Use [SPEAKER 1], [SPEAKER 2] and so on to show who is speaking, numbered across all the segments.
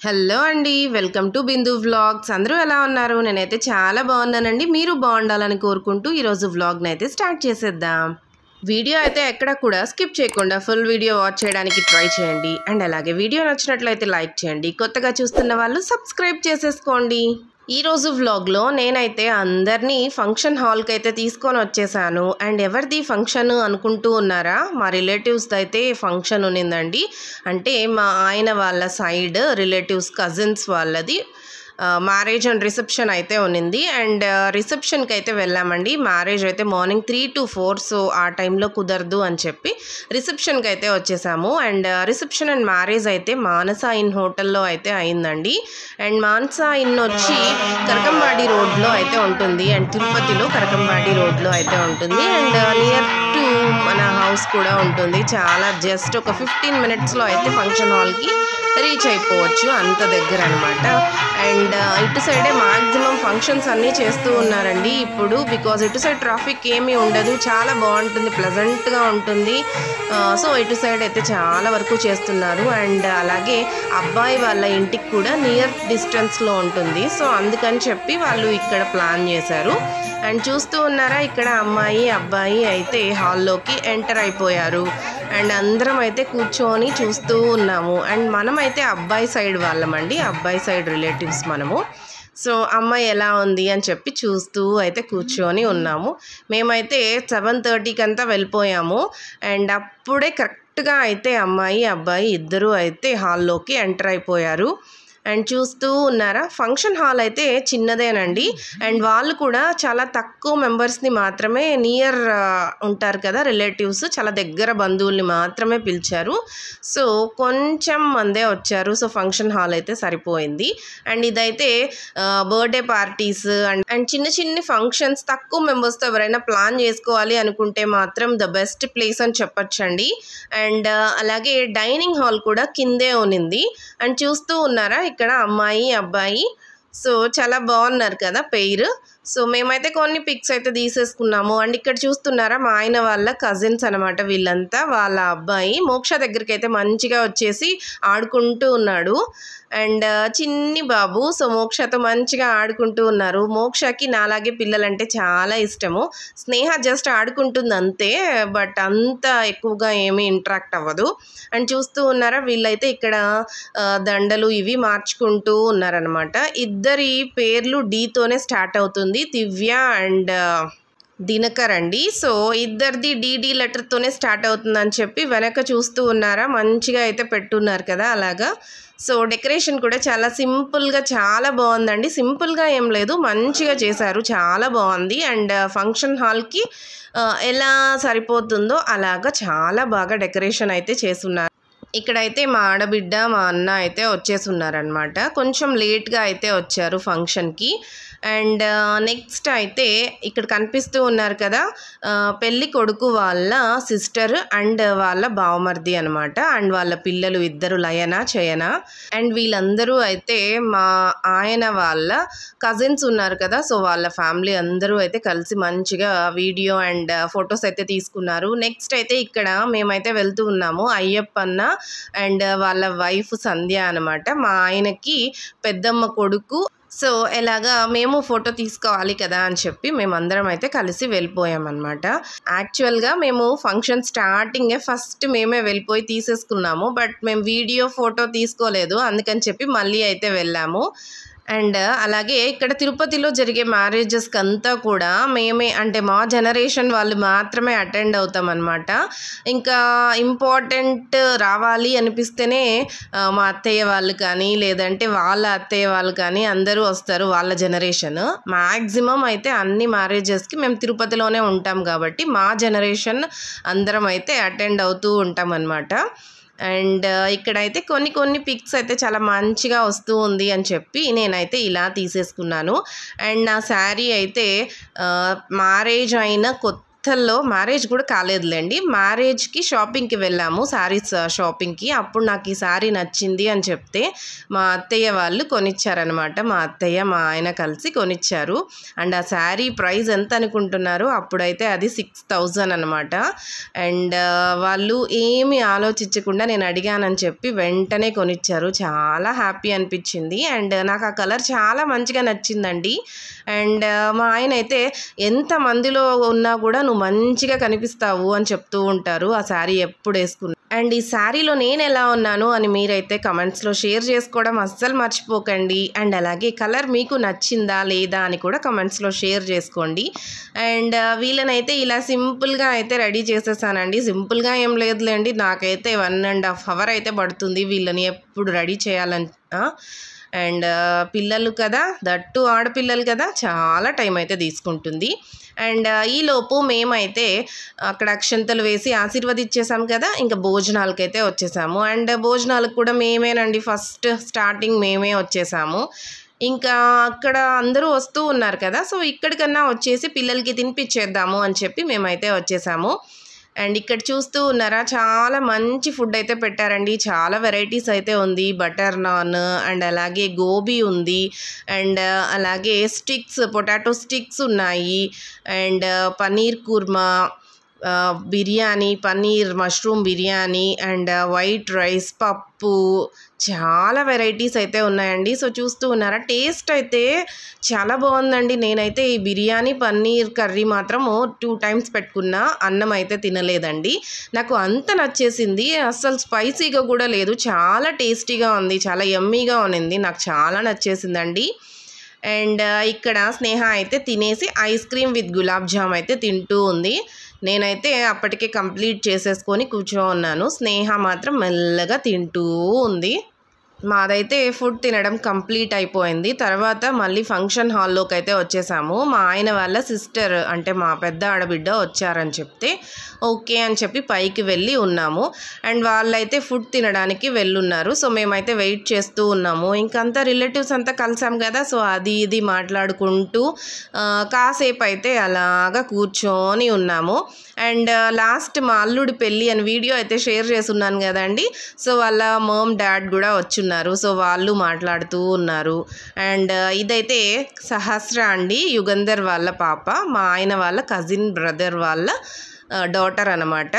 [SPEAKER 1] Hello అండి, welcome to Bindu vlogs. అందరూ ఎలా ఉన్నారు? నేనైతే చాలా బాగున్నానండి. మీరు బాగుండాలని కోరుకుంటూ ఈరోజు వ్లాగ్ని అయితే స్టార్ట్ చేసేద్దాం. వీడియో అయితే ఎక్కడ కూడా స్కిప్ చేయకుండా ఫుల్ వీడియో వాచ్ చేయడానికి ట్రై చేయండి. అండ్ అలాగే వీడియో నచ్చినట్లయితే లైక్ చేయండి. కొత్తగా చూస్తున్న వాళ్ళు సబ్స్క్రైబ్ చేసేసుకోండి. ఈరోజు వ్లాగ్లో నేనైతే అందరినీ ఫంక్షన్ హాల్కి అయితే తీసుకొని వచ్చేసాను. అండ్ ఎవరిది ఫంక్షన్ అనుకుంటూ ఉన్నారా? మా రిలేటివ్స్ది అయితే ఫంక్షన్ ఉన్నిందండి. అంటే మా ఆయన వాళ్ళ సైడ్ రిలేటివ్స్ కజిన్స్ వాళ్ళది మ్యారేజ్ అండ్ రిసెప్షన్ అయితే ఉన్నింది. అండ్ రిసెప్షన్కి అయితే వెళ్ళామండి. మ్యారేజ్ అయితే మార్నింగ్ 3 to 4, సో ఆ టైంలో కుదరదు అని చెప్పి రిసెప్షన్కి అయితే వచ్చేసాము. అండ్ రిసెప్షన్ అండ్ మ్యారేజ్ అయితే మానస ఇన్ హోటల్లో అయితే అయిందండి. అండ్ మానస ఇన్ వచ్చి కరకంబాడి రోడ్లో అయితే ఉంటుంది. అండ్ తిరుపతిలో కరకంబాడి రోడ్లో అయితే ఉంటుంది. అండ్ నియర్ టు మన హౌస్ కూడా ఉంటుంది. చాలా జస్ట్ ఒక 15 minutesలో అయితే ఫంక్షన్ హాల్కి రీచ్ అయిపోవచ్చు, అంత దగ్గర అనమాట. అండ్ ఇటు సైడే మ్యాక్సిమం ఫంక్షన్స్ అన్నీ చేస్తూ ఉన్నారండి ఇప్పుడు. బికాజ్ ఇటు సైడ్ ట్రాఫిక్ ఏమీ ఉండదు, చాలా బాగుంటుంది, ప్లెజెంట్గా ఉంటుంది. సో ఇటు సైడ్ అయితే చాలా వరకు చేస్తున్నారు. అండ్ అలాగే అబ్బాయి వాళ్ళ ఇంటికి కూడా నియర్ డిస్టెన్స్లో ఉంటుంది. సో అందుకని చెప్పి వాళ్ళు ఇక్కడ ప్లాన్ చేశారు. అండ్ చూస్తూ ఉన్నారా, ఇక్కడ అమ్మాయి అబ్బాయి అయితే హాల్లోకి ఎంటర్ అయిపోయారు. అండ్ అందరం అయితే కూర్చొని చూస్తూ ఉన్నాము. అండ్ మనమైతే అబ్బాయి సైడ్ వాళ్ళమండి, అబ్బాయి సైడ్ రిలేటివ్స్ మనము. సో అమ్మాయి ఎలా ఉంది అని చెప్పి చూస్తూ అయితే కూర్చొని ఉన్నాము. మేమైతే 7:30కి అంతా వెళ్ళిపోయాము. అండ్ అప్పుడే కరెక్ట్గా అయితే అమ్మాయి అబ్బాయి ఇద్దరు అయితే హాల్లోకి ఎంటర్ అయిపోయారు. అండ్ చూస్తూ ఉన్నారా, ఫంక్షన్ హాల్ అయితే చిన్నదేనండి. అండ్ వాళ్ళు కూడా చాలా తక్కువ మెంబర్స్ని మాత్రమే, నియర్ ఉంటారు కదా రిలేటివ్స్, చాలా దగ్గర బంధువుల్ని మాత్రమే పిలిచారు. సో కొంచెం మందే వచ్చారు. సో ఫంక్షన్ హాల్ అయితే సరిపోయింది. అండ్ ఇదైతే బర్త్డే పార్టీస్ అండ్ చిన్న చిన్న ఫంక్షన్స్ తక్కువ మెంబర్స్తో ఎవరైనా ప్లాన్ చేసుకోవాలి అనుకుంటే మాత్రం ద బెస్ట్ ప్లేస్ అని చెప్పచ్చండి. అండ్ అలాగే డైనింగ్ హాల్ కూడా కిందే ఉన్నింది. అండ్ చూస్తూ ఉన్నారా, ఇక్కడ అమ్మాయి అబ్బాయి సో చాలా బాగున్నారు కదా పెయిర్. సో మేమైతే కొన్ని పిక్స్ అయితే తీసేసుకున్నాము. అండ్ ఇక్కడ చూస్తున్నారా, మా ఆయన వాళ్ళ కజిన్స్ అనమాట వీళ్ళంతా. వాళ్ళ అబ్బాయి మోక్ష దగ్గరికి అయితే మంచిగా వచ్చేసి ఆడుకుంటూ ఉన్నాడు. అండ్ చిన్ని బాబు, సో మోక్షతో మంచిగా ఆడుకుంటూ ఉన్నారు. మోక్షకి నాలాగే పిల్లలంటే చాలా ఇష్టము. స్నేహ జస్ట్ ఆడుకుంటుంది అంతే, బట్ అంత ఎక్కువగా ఏమీ ఇంటరాక్ట్ అవ్వదు. అండ్ చూస్తూ ఉన్నారా, వీళ్ళైతే ఇక్కడ దండలు ఇవి మార్చుకుంటూ ఉన్నారనమాట. ఇద్దరి పేర్లు డీతోనే స్టార్ట్ అవుతుంది, దివ్య అండ్ దినకర్ అండి. సో ఇద్దరిది డిడి లెటర్తోనే స్టార్ట్ అవుతుందని చెప్పి వెనక చూస్తూ ఉన్నారా, మంచిగా అయితే పెట్టున్నారు కదా అలాగా. సో డెకరేషన్ కూడా చాలా సింపుల్గా చాలా బాగుందండి. సింపుల్గా ఏం లేదు, మంచిగా చేశారు, చాలా బాగుంది. అండ్ ఫంక్షన్ హాల్కి ఎలా సరిపోతుందో అలాగా చాలా బాగా డెకరేషన్ అయితే చేసున్నారు. ఇక్కడైతే మా ఆడబిడ్డ మా అన్న అయితే వచ్చేస్తున్నారనమాట. కొంచెం లేట్గా అయితే వచ్చారు ఫంక్షన్కి. అండ్ నెక్స్ట్ అయితే ఇక్కడ కనిపిస్తూ ఉన్నారు కదా, పెళ్ళి కొడుకు వాళ్ళ సిస్టర్ అండ్ వాళ్ళ బావమర్ది అనమాట. అండ్ వాళ్ళ పిల్లలు ఇద్దరు, లయన చయన. అండ్ వీళ్ళందరూ అయితే మా ఆయన వాళ్ళ కజిన్స్ ఉన్నారు కదా, సో వాళ్ళ ఫ్యామిలీ అందరూ అయితే కలిసి మంచిగా వీడియో అండ్ ఫొటోస్ అయితే తీసుకున్నారు. నెక్స్ట్ అయితే ఇక్కడ మేమైతే వెళ్తూ ఉన్నాము, అయ్యప్పన్న అండ్ వాళ్ళ వైఫ్ సంధ్య అనమాట. మా ఆయనకి పెద్దమ్మ కొడుకు. సో ఎలాగా మేము ఫోటో తీసుకోవాలి కదా అని చెప్పి మేమందరం అయితే కలిసి వెళ్ళిపోయామన్నమాట. యాక్చువల్గా మేము ఫంక్షన్ స్టార్టింగే ఫస్ట్ మేమే వెళ్ళిపోయి తీసేసుకున్నాము, బట్ మేము వీడియో ఫోటో తీసుకోలేదు, అందుకని చెప్పి మళ్ళీ అయితే వెళ్ళాము. అండ్ అలాగే ఇక్కడ తిరుపతిలో జరిగే మ్యారేజెస్కి అంతా కూడా మేమే, అంటే మా జనరేషన్ వాళ్ళు మాత్రమే అటెండ్ అవుతాం అనమాట. ఇంకా ఇంపార్టెంట్ రావాలి అనిపిస్తేనే మా అత్తయ్య వాళ్ళు కానీ లేదంటే వాళ్ళ అత్తయ్య వాళ్ళు కానీ అందరూ వస్తారు, వాళ్ళ జనరేషన్. మ్యాక్సిమం అయితే అన్ని మ్యారేజెస్కి మేము తిరుపతిలోనే ఉంటాం కాబట్టి మా జనరేషన్ అందరం అయితే అటెండ్ అవుతూ ఉంటాం అనమాట. అండ్ ఇక్కడైతే కొన్ని పిక్స్ అయితే చాలా మంచిగా వస్తూ ఉంది అని చెప్పి నేనైతే ఇలా తీసేసుకున్నాను. అండ్ నా శారీ అయితే మ్యారేజ్ అయిన కొత్త కొత్తల్లో మ్యారేజ్ కూడా కాలేదులేండి. మ్యారేజ్కి షాపింగ్కి వెళ్ళాము, శారీస్ షాపింగ్కి. అప్పుడు నాకు ఈ శారీ నచ్చింది అని చెప్తే మా అత్తయ్య వాళ్ళు కొనిచ్చారనమాట. మా అత్తయ్య మా ఆయన కలిసి కొనిచ్చారు. అండ్ ఆ శారీ ప్రైస్ ఎంత అనుకుంటున్నారు? అప్పుడైతే అది 6000 అనమాట. అండ్ వాళ్ళు ఏమి ఆలోచించకుండా నేను అడిగానని చెప్పి వెంటనే కొనిచ్చారు. చాలా హ్యాపీ అనిపించింది. అండ్ నాకు ఆ కలర్ చాలా మంచిగా నచ్చిందండి. అండ్ మా ఆయన అయితే ఎంత మందిలో ఉన్నా కూడా నువ్వు మంచిగా కనిపిస్తావు అని చెప్తూ ఉంటారు ఆ శారీ ఎప్పుడు వేసుకున్నా. అండ్ ఈ శారీలో నేను ఎలా ఉన్నాను అని మీరైతే కమెంట్స్లో షేర్ చేసుకోవడం అస్సలు మర్చిపోకండి. అండ్ అలాగే కలర్ మీకు నచ్చిందా లేదా అని కూడా కమెంట్స్లో షేర్ చేసుకోండి. అండ్ వీళ్ళనైతే ఇలా సింపుల్గా అయితే రెడీ చేసేసానండి. సింపుల్గా ఏం లేదులేండి, నాకైతే 1.5 hours అయితే పడుతుంది వీళ్ళని ఎప్పుడు రెడీ చేయాలని. అండ్ పిల్లలు కదా, దట్టు ఆడపిల్లలు కదా, చాలా టైం అయితే తీసుకుంటుంది. అండ్ ఈలోపు మేమైతే అక్కడ అక్షంతలు వేసి ఆశీర్వదించేసాం కదా, ఇంకా భోజనాలకైతే వచ్చేసాము. అండ్ భోజనాలకు కూడా మేమేనండి ఫస్ట్ స్టార్టింగ్ మేమే వచ్చేసాము. ఇంకా అక్కడ అందరూ వస్తూ ఉన్నారు కదా, సో ఇక్కడికన్నా వచ్చేసి పిల్లలకి తినిపించేద్దాము అని చెప్పి మేమైతే వచ్చేసాము. అండ్ ఇక్కడ చూస్తూ ఉన్నారా, చాలా మంచి ఫుడ్ అయితే పెట్టారండి. చాలా వెరైటీస్ అయితే ఉంది. బటర్ నాన్ అండ్ అలాగే గోబీ ఉంది. అండ్ అలాగే స్టిక్స్, పొటాటో స్టిక్స్ ఉన్నాయి. And paneer kurma, biryani, paneer mushroom biryani and white rice, పప్పు, చాలా వెరైటీస్ అయితే ఉన్నాయండి. సో చూస్తూ ఉన్నారా, టేస్ట్ అయితే చాలా బాగుందండి. నేనైతే ఈ బిర్యానీ పన్నీర్ కర్రీ మాత్రము 2 times పెట్టుకున్నా, అన్నం అయితే తినలేదండి. నాకు అంత నచ్చేసింది. అస్సలు స్పైసీగా కూడా లేదు, చాలా టేస్టీగా ఉంది, చాలా యమ్మీగా ఉన్నింది. నాకు చాలా నచ్చేసిందండి. అండ్ ఇక్కడ స్నేహ అయితే తినేసి ice cream with gulab jam అయితే తింటూ ఉంది. నేనైతే అప్పటికే కంప్లీట్ చేసేసుకొని కూర్చోన్నాను. స్నేహ మాత్రం మెల్లగా తింటూ ఉంది. మాదైతే ఫుడ్ తినడం కంప్లీట్ అయిపోయింది. తర్వాత మళ్ళీ ఫంక్షన్ హాల్లోకి అయితే వచ్చేసాము. మా ఆయన వాళ్ళ సిస్టర్ అంటే మా పెద్ద ఆడబిడ్డ వచ్చారని చెప్తే ఓకే అని చెప్పి పైకి వెళ్ళి ఉన్నాము. అండ్ వాళ్ళైతే ఫుడ్ తినడానికి వెళ్ళున్నారు. సో మేమైతే వెయిట్ చేస్తూ ఉన్నాము. ఇంకంతా రిలేటివ్స్ అంతా కలిసాం కదా, సో అది ఇది మాట్లాడుకుంటూ కాసేపు అయితే అలాగా కూర్చొని ఉన్నాము. అండ్ లాస్ట్ మా అల్లుడి పెళ్ళి అని వీడియో అయితే షేర్ చేస్తున్నాను కదండి, సో వాళ్ళ మమ్ డాడ్ కూడా వచ్చున్నారు. సో వాళ్ళు మాట్లాడుతూ ఉన్నారు. అండ్ ఇదైతే సహస్ర అండి, యుగంధర్ వాళ్ళ పాప, మా ఆయన వాళ్ళ కజిన్ బ్రదర్ వాళ్ళ డాటర్ అన్నమాట.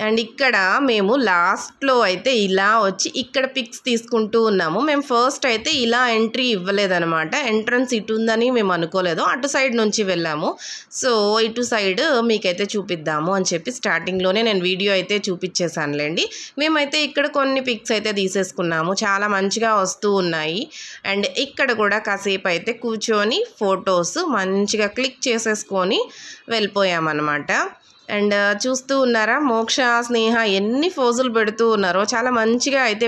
[SPEAKER 1] అండ్ ఇక్కడ మేము లాస్ట్లో అయితే ఇలా వచ్చి ఇక్కడ పిక్స్ తీసుకుంటూ ఉన్నాము. మేము ఫస్ట్ అయితే ఇలా ఎంట్రీ ఇవ్వలేదన్నమాట. ఎంట్రన్స్ ఇటు ఉందని మేము అనుకోలేదు, అటు సైడ్ నుంచి వెళ్ళాము. సో ఇటు సైడ్ మీకైతే చూపిద్దాము అని చెప్పి స్టార్టింగ్లోనే నేను వీడియో అయితే చూపించేసానులేండి. మేమైతే ఇక్కడ కొన్ని పిక్స్ అయితే తీసేసుకున్నాము, చాలా మంచిగా వస్తూ ఉన్నాయి. అండ్ ఇక్కడ కూడా కాసేపు అయితే కూర్చొని ఫొటోస్ మంచిగా క్లిక్ చేసేసుకొని వెళ్ళిపోయామన్నమాట. అండ్ చూస్తూ ఉన్నారా, మోక్ష స్నేహ ఎన్ని ఫోజులు పెడుతూ ఉన్నారో. చాలా మంచిగా అయితే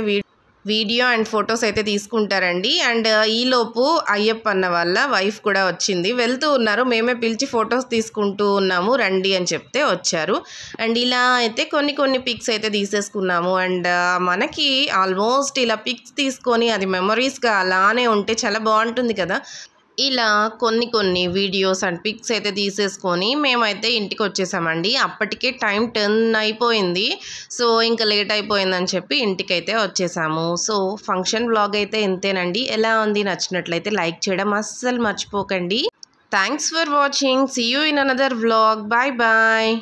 [SPEAKER 1] వీడియో అండ్ ఫొటోస్ అయితే తీసుకుంటారండి. అండ్ ఈలోపు అయ్యప్ప అన్న వాళ్ళ వైఫ్ కూడా వచ్చింది, వెళ్తూ ఉన్నారు. మేమే పిలిచి ఫొటోస్ తీసుకుంటూ ఉన్నాము, రండి అని చెప్తే వచ్చారు. అండ్ ఇలా అయితే కొన్ని పిక్స్ అయితే తీసేసుకున్నాము. అండ్ మనకి ఆల్మోస్ట్ ఇలా పిక్స్ తీసుకొని అది మెమరీస్గా అలానే ఉంటే చాలా బాగుంటుంది కదా. ఇలా కొన్ని వీడియోస్ అండ్ పిక్స్ అయితే తీసేసుకొని మేమైతే ఇంటికి వచ్చేసామండి. అప్పటికే టైం 10 అయిపోయింది. సో ఇంకా లేట్ అయిపోయిందని చెప్పి ఇంటికైతే వచ్చేసాము. సో ఫంక్షన్ వ్లాగ్ అయితే ఇంతేనండి. ఎలా ఉంది, నచ్చినట్లయితే లైక్ చేయడం అస్సలు మర్చిపోకండి. Thanks for watching. See you in another vlog. Bye bye.